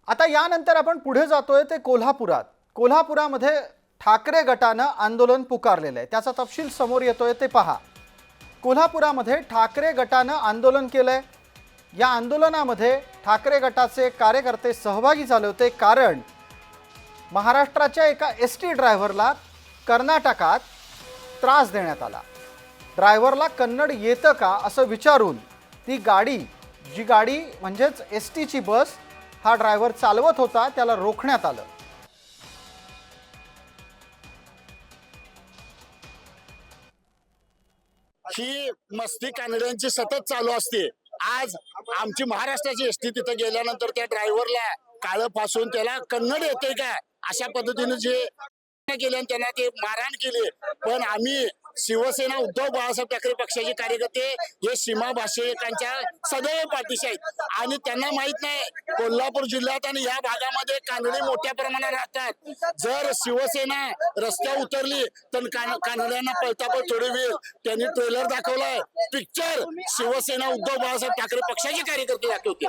आता यानंतर आपण पुढे जातोय ते कोल्हापुरात। कोल्हापुरामध्ये ठाकरे गटानं आंदोलन पुकारलेलं आहे। त्याचा तपशील समोर येतोय ते पहा। कोल्हापुरामध्ये ठाकरे गटानं आंदोलन केलंय। या आंदोलनामध्ये ठाकरे गटाचे कार्यकर्ते सहभागी झाले होते, कारण महाराष्ट्राच्या एका एसटी ड्रायव्हरला कर्नाटकात त्रास देण्यात आला। ड्रायव्हरला कन्नड येतं का असं विचारून ती गाडी, जी गाडी म्हणजेच एसटीची बस हा ड्रायव्हर चालवत होता, त्याला रोखण्यात आलं। ही मस्ती कानड्यांची सतत चालू असते। आज आमची महाराष्ट्राची एसटी तिथे गेल्यानंतर त्या ड्रायव्हरला काळं फासून त्याला कन्नड येते का अशा पद्धतीने जे केले त्यांना ते मारहाण केली। पण आम्ही शिवसेना उद्धव बाळासाहेब ठाकरे पक्षाचे कार्यकर्ते हे सीमा भाषिकांच्या सदैव पाठीशी आहेत आणि त्यांना माहित नाही कोल्हापूर जिल्ह्यात आणि या भागामध्ये कानडी मोठ्या प्रमाणात राहतात। जर शिवसेना रस्त्यावर उतरली तर कानड्यांना पळतापळ थोडी वेळ त्यांनी ट्रेलर दाखवलाय, पिक्चर शिवसेना उद्धव बाळासाहेब ठाकरे पक्षाचे कार्यकर्ते दाखवते।